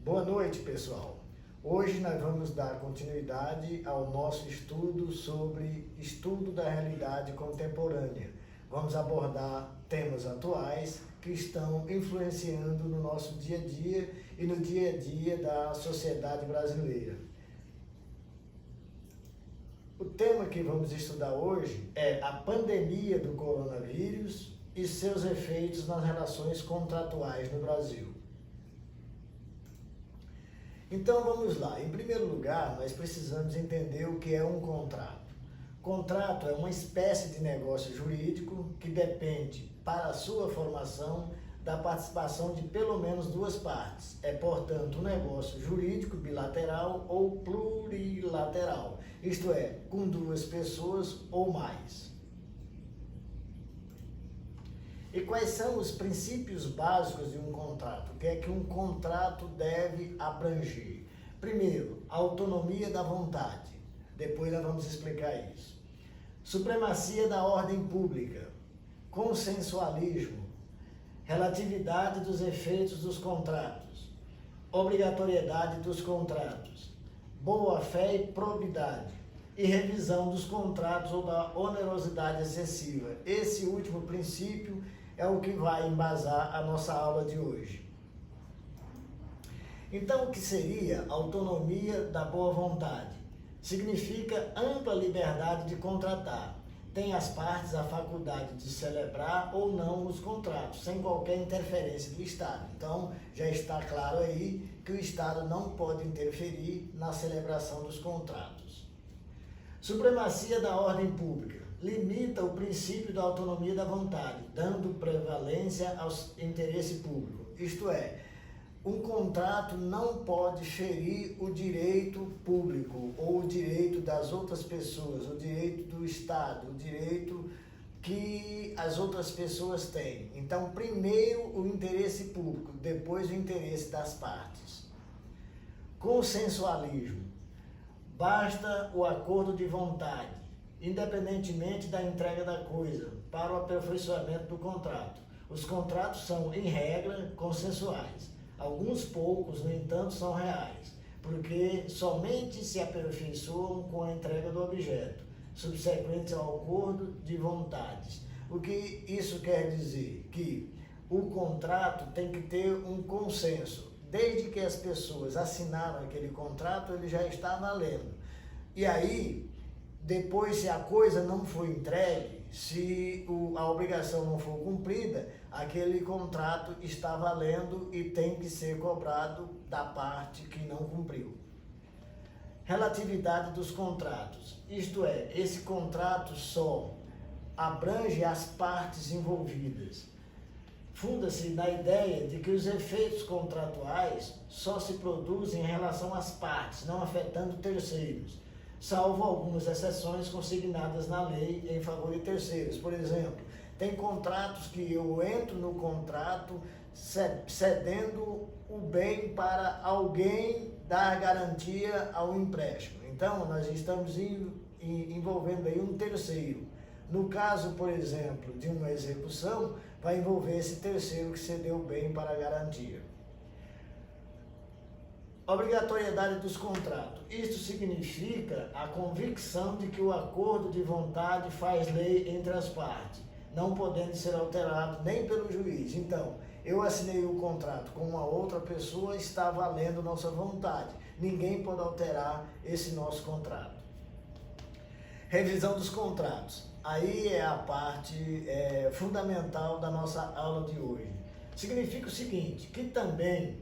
Boa noite, pessoal. Hoje nós vamos dar continuidade ao nosso estudo sobre estudo da realidade contemporânea. Vamos abordar temas atuais que estão influenciando no nosso dia a dia e no dia a dia da sociedade brasileira. O tema que vamos estudar hoje é a pandemia do coronavírus e seus efeitos nas relações contratuais no Brasil. Então vamos lá. Em primeiro lugar, nós precisamos entender o que é um contrato. Contrato é uma espécie de negócio jurídico que depende, para a sua formação, da participação de pelo menos duas partes. É, portanto, um negócio jurídico bilateral ou plurilateral, isto é, com duas pessoas ou mais. E quais são os princípios básicos de um contrato? O que é que um contrato deve abranger? Primeiro, a autonomia da vontade. Depois nós vamos explicar isso. Supremacia da ordem pública. Consensualismo. Relatividade dos efeitos dos contratos. Obrigatoriedade dos contratos. Boa-fé e probidade. E revisão dos contratos ou da onerosidade excessiva. Esse último princípio é o que vai embasar a nossa aula de hoje. Então, o que seria a autonomia da boa vontade? Significa ampla liberdade de contratar. Tem as partes a faculdade de celebrar ou não os contratos, sem qualquer interferência do Estado. Então, já está claro aí que o Estado não pode interferir na celebração dos contratos. Supremacia da ordem pública. Limita o princípio da autonomia da vontade, dando prevalência ao interesse público. Isto é, um contrato não pode ferir o direito público ou o direito das outras pessoas, o direito do Estado, o direito que as outras pessoas têm. Então, primeiro o interesse público, depois o interesse das partes. Consensualismo. Basta o acordo de vontade, independentemente da entrega da coisa, para o aperfeiçoamento do contrato. Os contratos são, em regra, consensuais. Alguns poucos, no entanto, são reais, porque somente se aperfeiçoam com a entrega do objeto, subsequente ao acordo de vontades. O que isso quer dizer? Que o contrato tem que ter um consenso. Desde que as pessoas assinaram aquele contrato, ele já está valendo. E aí, depois, se a coisa não for entregue, se a obrigação não for cumprida, aquele contrato está valendo e tem que ser cobrado da parte que não cumpriu. Relatividade dos contratos. Isto é, esse contrato só abrange as partes envolvidas. Funda-se na ideia de que os efeitos contratuais só se produzem em relação às partes, não afetando terceiros, salvo algumas exceções consignadas na lei em favor de terceiros. Por exemplo, tem contratos que eu entro no contrato cedendo o bem para alguém dar garantia ao empréstimo. Então, nós estamos envolvendo aí um terceiro. No caso, por exemplo, de uma execução, vai envolver esse terceiro que cedeu o bem para a garantia. Obrigatoriedade dos contratos. Isto significa a convicção de que o acordo de vontade faz lei entre as partes, não podendo ser alterado nem pelo juiz. Então, eu assinei o contrato com uma outra pessoa, está valendo nossa vontade. Ninguém pode alterar esse nosso contrato. Revisão dos contratos. Aí é a parte fundamental da nossa aula de hoje. Significa o seguinte, que também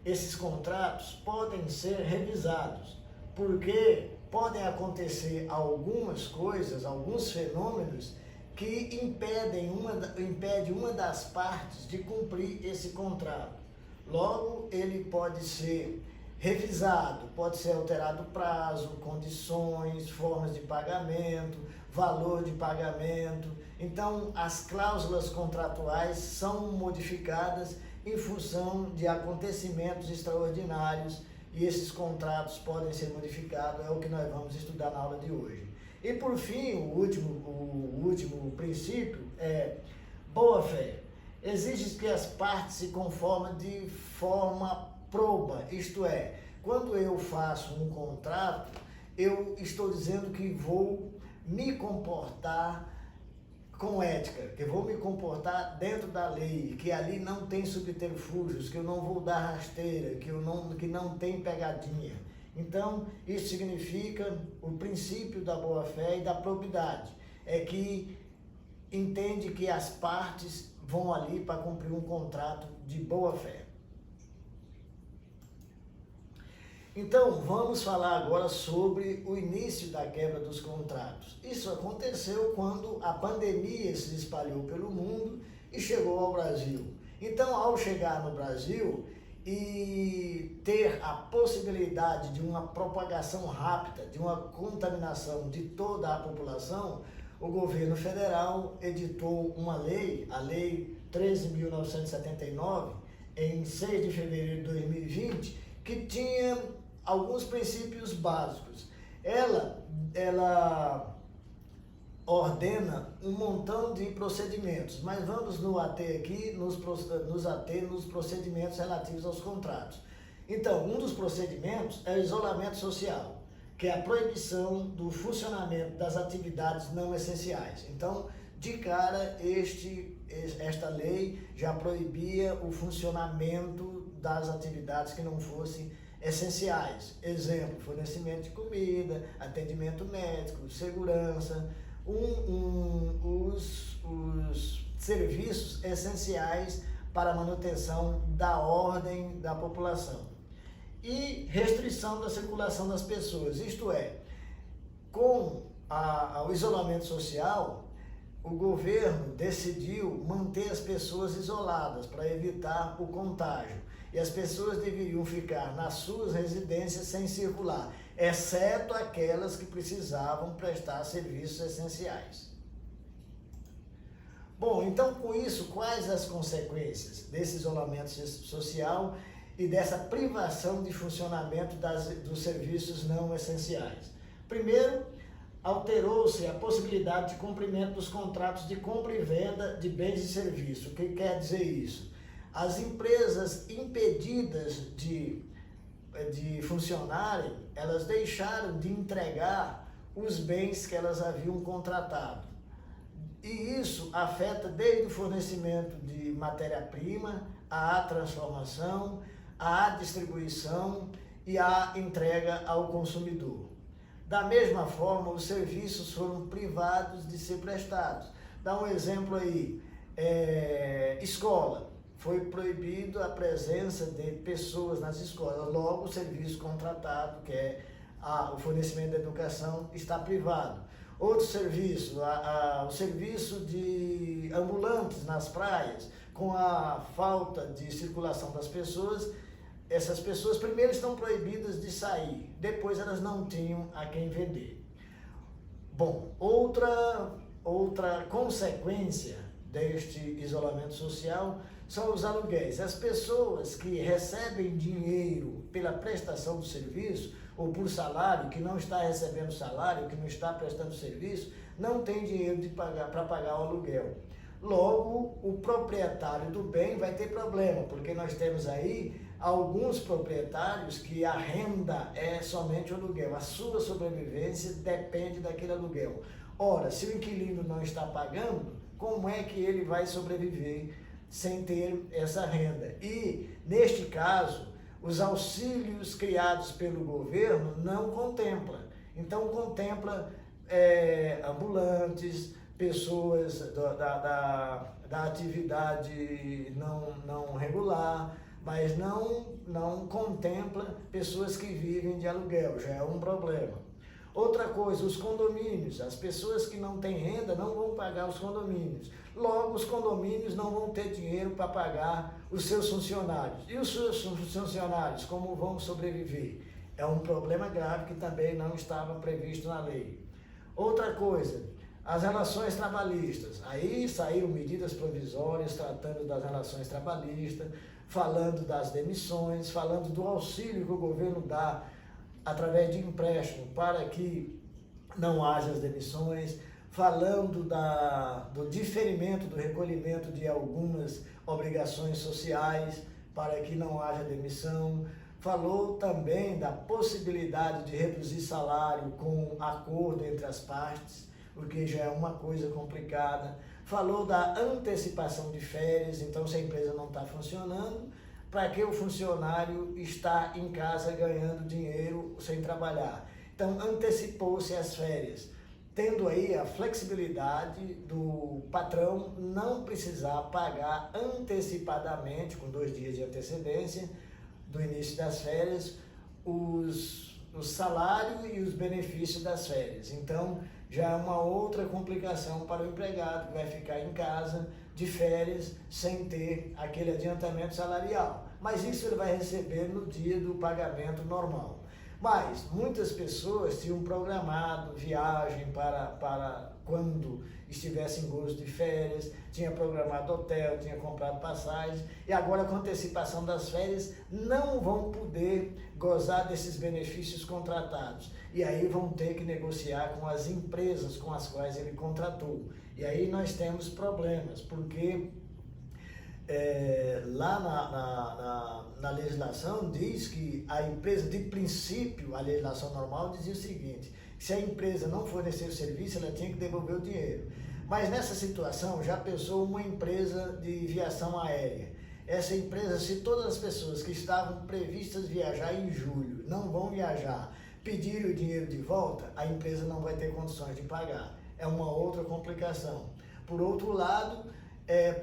esses contratos podem ser revisados, porque podem acontecer algumas coisas, alguns fenômenos que impedem uma das partes de cumprir esse contrato. Logo, ele pode ser revisado, pode ser alterado o prazo, condições, formas de pagamento, valor de pagamento. Então, as cláusulas contratuais são modificadas em função de acontecimentos extraordinários e esses contratos podem ser modificados, é o que nós vamos estudar na aula de hoje. E por fim, o último princípio é boa-fé. Exige que as partes se conformem de forma proba, isto é, quando eu faço um contrato, eu estou dizendo que vou me comportar com ética, que vou me comportar dentro da lei, que ali não tem subterfúgios, que eu não vou dar rasteira, que não tem pegadinha. Então, isso significa o princípio da boa-fé e da probidade, é que entende que as partes vão ali para cumprir um contrato de boa-fé. Então, vamos falar agora sobre o início da quebra dos contratos. Isso aconteceu quando a pandemia se espalhou pelo mundo e chegou ao Brasil. Então, ao chegar no Brasil e ter a possibilidade de uma propagação rápida, de uma contaminação de toda a população, o governo federal editou uma lei, a Lei 13.979, em 6 de fevereiro de 2020, que tinha alguns princípios básicos. Ela ordena um montão de procedimentos, mas vamos nos ater aqui, nos ater nos procedimentos relativos aos contratos. Então, um dos procedimentos é o isolamento social, que é a proibição do funcionamento das atividades não essenciais. Então, de cara, esta lei já proibia o funcionamento das atividades que não fossem essenciais. Exemplo, fornecimento de comida, atendimento médico, segurança, os serviços essenciais para a manutenção da ordem da população. E restrição da circulação das pessoas, isto é, com o isolamento social, o governo decidiu manter as pessoas isoladas para evitar o contágio. E as pessoas deveriam ficar nas suas residências sem circular, exceto aquelas que precisavam prestar serviços essenciais. Bom, então com isso, quais as consequências desse isolamento social e dessa privação de funcionamento dos serviços não essenciais? Primeiro, alterou-se a possibilidade de cumprimento dos contratos de compra e venda de bens e serviços. O que quer dizer isso? As empresas impedidas de funcionarem, elas deixaram de entregar os bens que elas haviam contratado. E isso afeta desde o fornecimento de matéria-prima, à transformação, à distribuição e à entrega ao consumidor. Da mesma forma, os serviços foram privados de ser prestados. Dá um exemplo aí, escola. Foi proibido a presença de pessoas nas escolas, logo o serviço contratado, que é o fornecimento da educação, está privado. Outro serviço, o serviço de ambulantes nas praias, com a falta de circulação das pessoas, essas pessoas primeiro estão proibidas de sair, depois elas não tinham a quem vender. Bom, outra consequência deste isolamento social são os aluguéis. As pessoas que recebem dinheiro pela prestação do serviço ou por salário, que não está recebendo salário, que não está prestando serviço, não tem dinheiro para pagar o aluguel. Logo, o proprietário do bem vai ter problema, porque nós temos aí alguns proprietários que a renda é somente o aluguel, a sua sobrevivência depende daquele aluguel. Ora, se o inquilino não está pagando, como é que ele vai sobreviver sem ter essa renda? E, neste caso, os auxílios criados pelo governo não contemplam. Então, contempla ambulantes, pessoas da atividade não regular, mas não contempla pessoas que vivem de aluguel, já é um problema. Outra coisa, os condomínios, as pessoas que não têm renda não vão pagar os condomínios. Logo, os condomínios não vão ter dinheiro para pagar os seus funcionários. E os seus funcionários, como vão sobreviver? É um problema grave que também não estava previsto na lei. Outra coisa, as relações trabalhistas. Aí saíram medidas provisórias tratando das relações trabalhistas, falando das demissões, falando do auxílio que o governo dá através de empréstimo para que não haja as demissões, falando do diferimento do recolhimento de algumas obrigações sociais, para que não haja demissão. Falou também da possibilidade de reduzir salário com acordo entre as partes, o que já é uma coisa complicada. Falou da antecipação de férias, então se a empresa não está funcionando, para que o funcionário está em casa ganhando dinheiro sem trabalhar? Então antecipou-se as férias, tendo aí a flexibilidade do patrão não precisar pagar antecipadamente, com 2 dias de antecedência, do início das férias, o salário e os benefícios das férias. Então, já é uma outra complicação para o empregado, que vai ficar em casa de férias sem ter aquele adiantamento salarial. Mas isso ele vai receber no dia do pagamento normal. Mas muitas pessoas tinham programado viagem para quando estivesse em gozo de férias, tinha programado hotel, tinha comprado passagens, e agora com antecipação das férias não vão poder gozar desses benefícios contratados. E aí vão ter que negociar com as empresas com as quais ele contratou. E aí nós temos problemas, porque lá na legislação diz que a empresa, de princípio, a legislação normal dizia o seguinte: se a empresa não fornecer o serviço, ela tinha que devolver o dinheiro. Mas nessa situação, já pensou uma empresa de viação aérea. Essa empresa, se todas as pessoas que estavam previstas viajar em julho não vão viajar, pedirem o dinheiro de volta, a empresa não vai ter condições de pagar. É uma outra complicação. Por outro lado,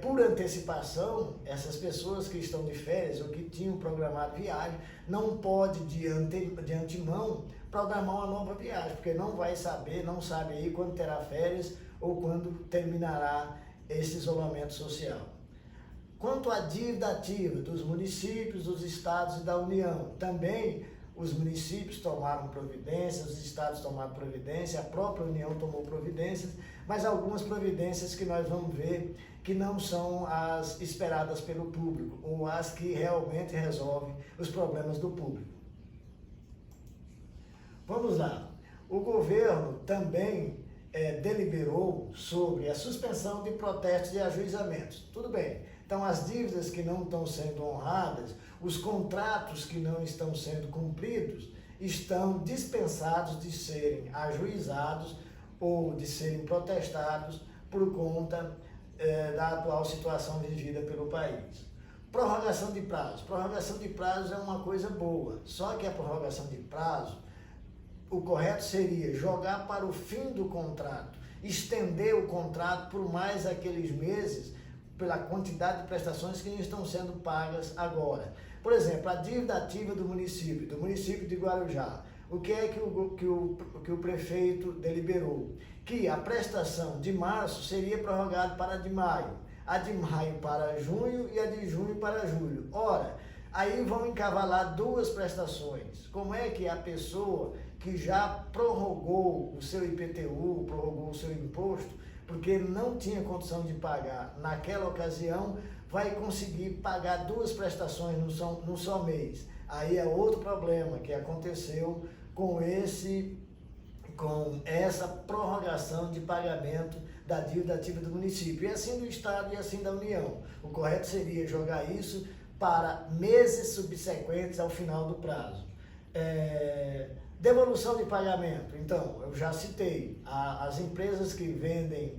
por antecipação, essas pessoas que estão de férias ou que tinham programado viagem, não pode de antemão programar uma nova viagem, porque não vai saber, não sabe aí quando terá férias ou quando terminará esse isolamento social. Quanto à dívida ativa dos municípios, dos estados e da União, também os municípios tomaram providências, os estados tomaram providência, a própria União tomou providências, mas algumas providências que nós vamos ver que não são as esperadas pelo público, ou as que realmente resolvem os problemas do público. Vamos lá. O governo também deliberou sobre a suspensão de protestos e ajuizamentos. Tudo bem. Então, as dívidas que não estão sendo honradas, os contratos que não estão sendo cumpridos, estão dispensados de serem ajuizados ou de serem protestados por conta da atual situação vivida pelo país. Prorrogação de prazo. Prorrogação de prazo é uma coisa boa, só que a prorrogação de prazo, o correto seria jogar para o fim do contrato, estender o contrato por mais aqueles meses, pela quantidade de prestações que não estão sendo pagas agora. Por exemplo, a dívida ativa do município de Guarujá. O que é que o prefeito deliberou? Que a prestação de março seria prorrogada para a de maio para junho e a de junho para julho. Ora, aí vão encavalar 2 prestações. Como é que a pessoa que já prorrogou o seu IPTU, prorrogou o seu imposto, porque não tinha condição de pagar naquela ocasião, vai conseguir pagar 2 prestações num só mês? Aí é outro problema que aconteceu com essa prorrogação de pagamento da dívida ativa do município, e assim do Estado e assim da União. O correto seria jogar isso para meses subsequentes ao final do prazo. Devolução de pagamento. Então, eu já citei, as empresas que vendem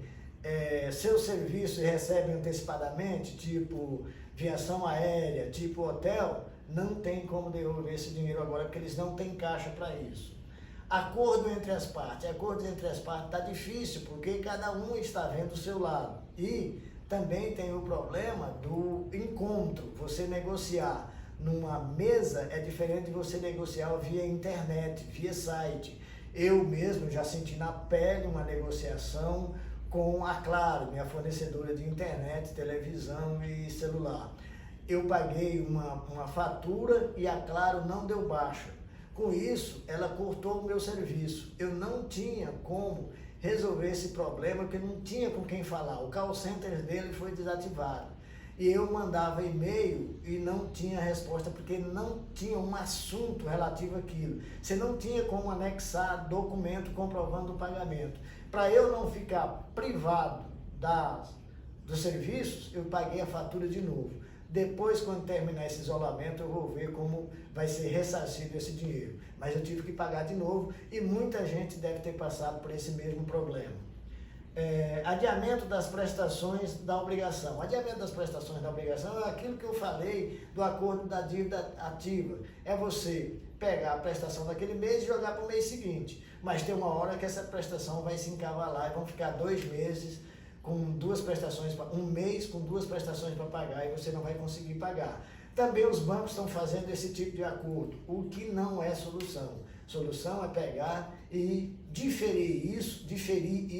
seu serviço e recebem antecipadamente, tipo viação aérea, tipo hotel, não tem como devolver esse dinheiro agora, porque eles não têm caixa para isso. Acordo entre as partes. Acordo entre as partes está difícil, porque cada um está vendo o seu lado. E também tem o problema do encontro. Você negociar numa mesa é diferente de você negociar via internet, via site. Eu mesmo já senti na pele uma negociação com a Claro, minha fornecedora de internet, televisão e celular. Eu paguei uma fatura e a Claro não deu baixa. Com isso, ela cortou o meu serviço. Eu não tinha como resolver esse problema, porque não tinha com quem falar. O call center dele foi desativado. E eu mandava e-mail e não tinha resposta, porque não tinha um assunto relativo àquilo. Você não tinha como anexar documento comprovando o pagamento. Para eu não ficar privado dos serviços, eu paguei a fatura de novo. Depois, quando terminar esse isolamento, eu vou ver como vai ser ressarcido esse dinheiro. Mas eu tive que pagar de novo e muita gente deve ter passado por esse mesmo problema. Adiamento das prestações da obrigação. Adiamento das prestações da obrigação é aquilo que eu falei do acordo da dívida ativa. É você pegar a prestação daquele mês e jogar para o mês seguinte. Mas tem uma hora que essa prestação vai se encavalar e vão ficar 2 meses com 2 prestações, um mês com 2 prestações para pagar e você não vai conseguir pagar. Também os bancos estão fazendo esse tipo de acordo, o que não é solução. Solução é pegar e diferir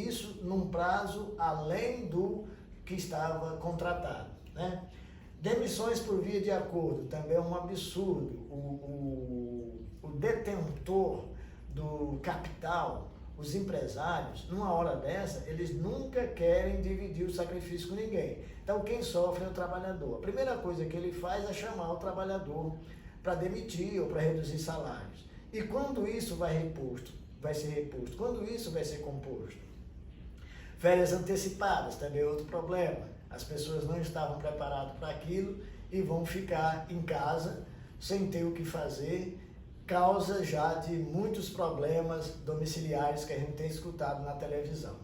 isso num prazo além do que estava contratado, né? Demissões por via de acordo, também é um absurdo. O detentor do capital, os empresários, numa hora dessa, eles nunca querem dividir o sacrifício com ninguém. Então, quem sofre é o trabalhador. A primeira coisa que ele faz é chamar o trabalhador para demitir ou para reduzir salários. E quando isso vai ser reposto? Quando isso vai ser composto? Férias antecipadas, também é outro problema. As pessoas não estavam preparadas para aquilo e vão ficar em casa sem ter o que fazer, causa já de muitos problemas domiciliares que a gente tem escutado na televisão.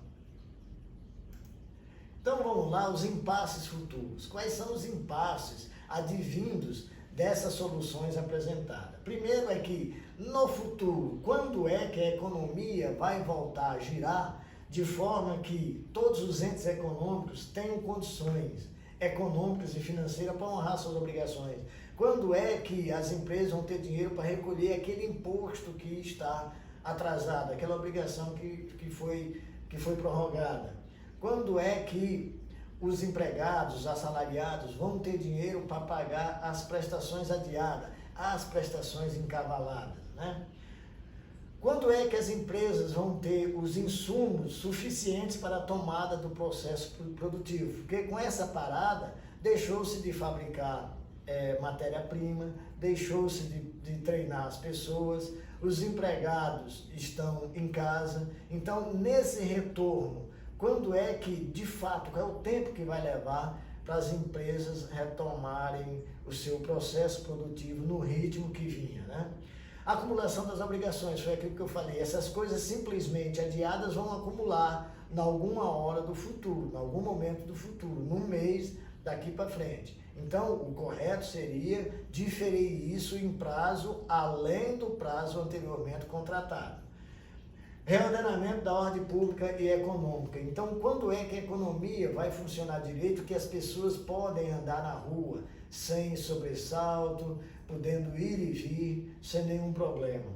Então vamos lá, os impasses futuros. Quais são os impasses advindos dessas soluções apresentadas? Primeiro é que, no futuro, quando é que a economia vai voltar a girar de forma que todos os entes econômicos tenham condições econômicas e financeiras para honrar suas obrigações? Quando é que as empresas vão ter dinheiro para recolher aquele imposto que está atrasado, aquela obrigação que foi prorrogada? Quando é que os empregados, os assalariados vão ter dinheiro para pagar as prestações adiadas, as prestações encavaladas, né? Quando é que as empresas vão ter os insumos suficientes para a tomada do processo produtivo? Porque com essa parada, deixou-se de fabricar matéria-prima, deixou-se de treinar as pessoas, os empregados estão em casa. Então, nesse retorno, quando é que, de fato, qual é o tempo que vai levar para as empresas retomarem o seu processo produtivo no ritmo que vinha, né? A acumulação das obrigações, foi aquilo que eu falei, essas coisas simplesmente adiadas vão acumular em alguma hora do futuro, em algum momento do futuro, num mês daqui para frente. Então, o correto seria diferir isso em prazo além do prazo anteriormente contratado. Reordenamento da ordem pública e econômica. Então, quando é que a economia vai funcionar direito, que as pessoas podem andar na rua sem sobressalto, podendo ir e vir sem nenhum problema?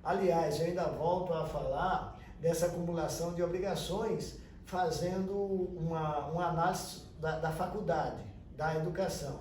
Aliás, eu ainda volto a falar dessa acumulação de obrigações, fazendo uma análise da faculdade, da educação.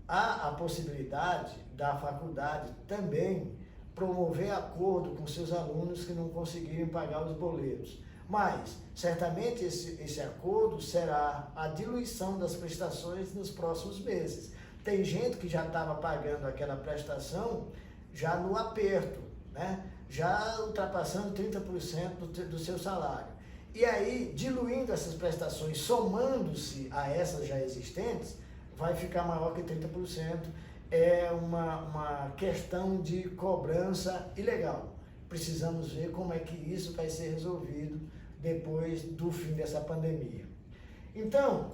Há a possibilidade da faculdade também promover acordo com seus alunos que não conseguirem pagar os boletos. Mas, certamente, esse acordo será a diluição das prestações nos próximos meses. Tem gente que já estava pagando aquela prestação já no aperto, né? Já ultrapassando 30% do seu salário. E aí, diluindo essas prestações, somando-se a essas já existentes, vai ficar maior que 30%. É uma questão de cobrança ilegal. Precisamos ver como é que isso vai ser resolvido depois do fim dessa pandemia. Então,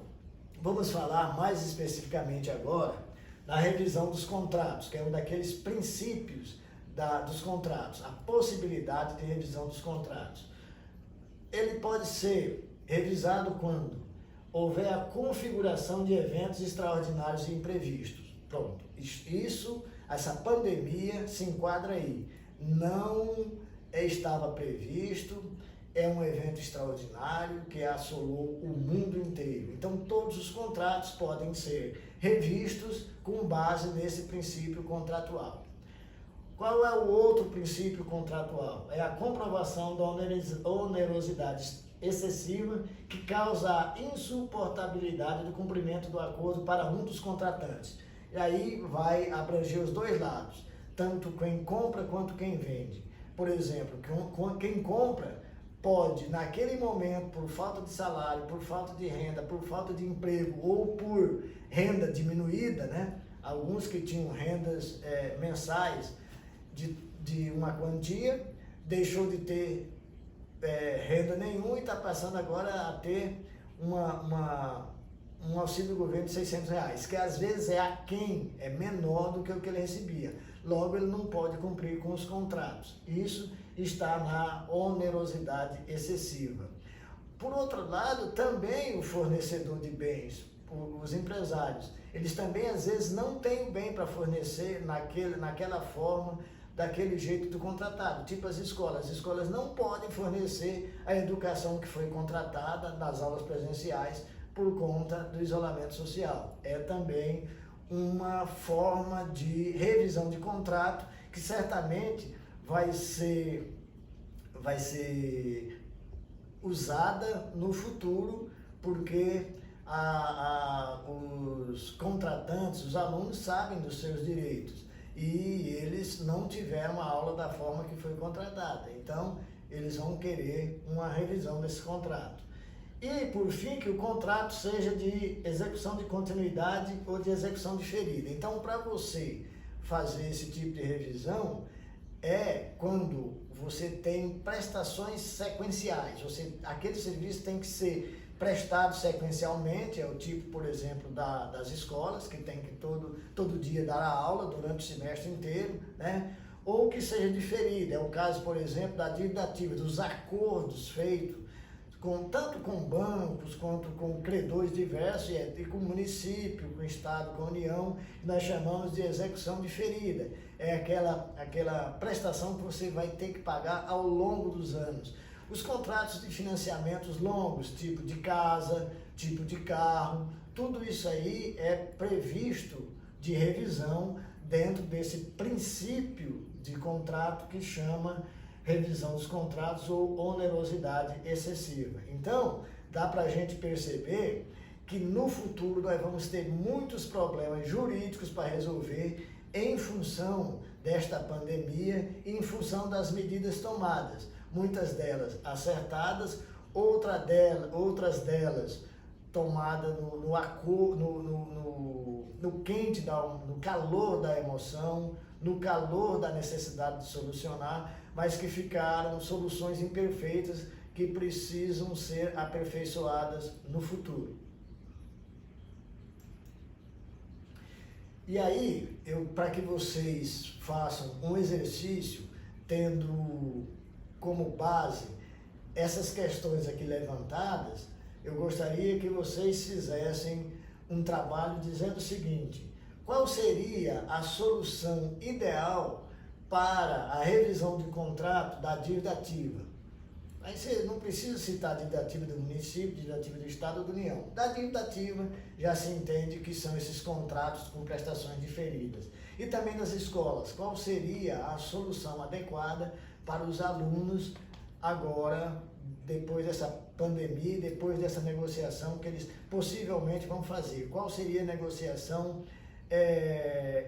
vamos falar mais especificamente agora da revisão dos contratos, que é um daqueles princípios dos contratos, a possibilidade de revisão dos contratos. Ele pode ser revisado quando houver a configuração de eventos extraordinários e imprevistos. Pronto, essa pandemia se enquadra aí. Não estava previsto, é um evento extraordinário que assolou o mundo inteiro. Então, todos os contratos podem ser revistos com base nesse princípio contratual. Qual é o outro princípio contratual? É a comprovação da onerosidade excessiva que causa a insuportabilidade do cumprimento do acordo para um dos contratantes. E aí vai abranger os dois lados, tanto quem compra quanto quem vende. Por exemplo, quem compra pode, naquele momento, por falta de salário, por falta de renda, por falta de emprego ou por renda diminuída, né? Alguns que tinham rendas mensais de uma quantia, deixou de ter renda nenhuma e está passando agora a ter um auxílio do governo de R$600, que às vezes é menor do que o que ele recebia. Logo, ele não pode cumprir com os contratos. Isso está na onerosidade excessiva. Por outro lado, também o fornecedor de bens, os empresários, eles também às vezes não têm o bem para fornecer naquela forma, daquele jeito do contratado, tipo as escolas. As escolas não podem fornecer a educação que foi contratada nas aulas presenciais por conta do isolamento social. É também uma forma de revisão de contrato que certamente vai ser usada no futuro, porque os contratantes, os alunos sabem dos seus direitos e eles não tiveram a aula da forma que foi contratada. Então, eles vão querer uma revisão desse contrato. E, por fim, que o contrato seja de execução de continuidade ou de execução diferida. Então, para você fazer esse tipo de revisão, quando você tem prestações sequenciais. Aquele serviço tem que ser prestado sequencialmente, é o tipo, por exemplo, das escolas, que tem que todo dia dar a aula durante o semestre inteiro, né? Ou que seja diferida, é o caso, por exemplo, da dívida ativa, dos acordos feitos tanto com bancos, quanto com credores diversos, e com o município, com o Estado, com a União, nós chamamos de execução diferida. É aquela prestação que você vai ter que pagar ao longo dos anos. Os contratos de financiamentos longos, tipo de casa, tipo de carro, tudo isso aí é previsto de revisão dentro desse princípio de contrato que chama revisão dos contratos ou onerosidade excessiva. Então, dá para a gente perceber que no futuro nós vamos ter muitos problemas jurídicos para resolver em função desta pandemia e em função das medidas tomadas. Muitas delas acertadas, outras delas tomadas no quente, no calor da emoção, no calor da necessidade de solucionar, mas que ficaram soluções imperfeitas que precisam ser aperfeiçoadas no futuro. E aí, para que vocês façam um exercício tendo como base essas questões aqui levantadas, eu gostaria que vocês fizessem um trabalho dizendo o seguinte: qual seria a solução ideal para a revisão de contrato da dívida ativa? Aí você não precisa citar a dívida ativa do município, dívida ativa do Estado ou da União. Da dívida ativa já se entende que são esses contratos com prestações diferidas. E também nas escolas, qual seria a solução adequada para os alunos agora, depois dessa pandemia, depois dessa negociação que eles possivelmente vão fazer? Qual seria a negociação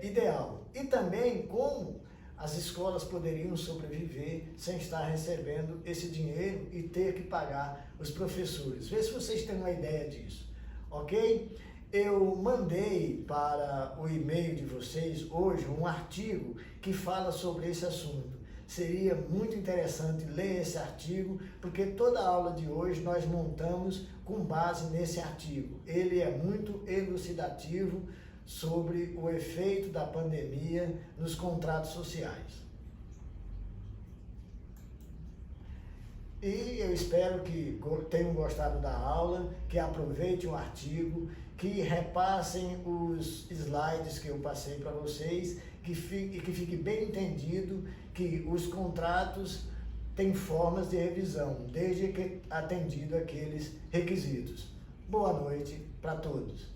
ideal? E também como as escolas poderiam sobreviver sem estar recebendo esse dinheiro e ter que pagar os professores. Vê se vocês têm uma ideia disso, ok? Eu mandei para o e-mail de vocês hoje um artigo que fala sobre esse assunto. Seria muito interessante ler esse artigo, porque toda a aula de hoje nós montamos com base nesse artigo. Ele é muito elucidativo sobre o efeito da pandemia nos contratos sociais. E eu espero que tenham gostado da aula, que aproveitem o artigo, que repassem os slides que eu passei para vocês, que fique bem entendido que os contratos têm formas de revisão, desde que atendido aqueles requisitos. Boa noite para todos.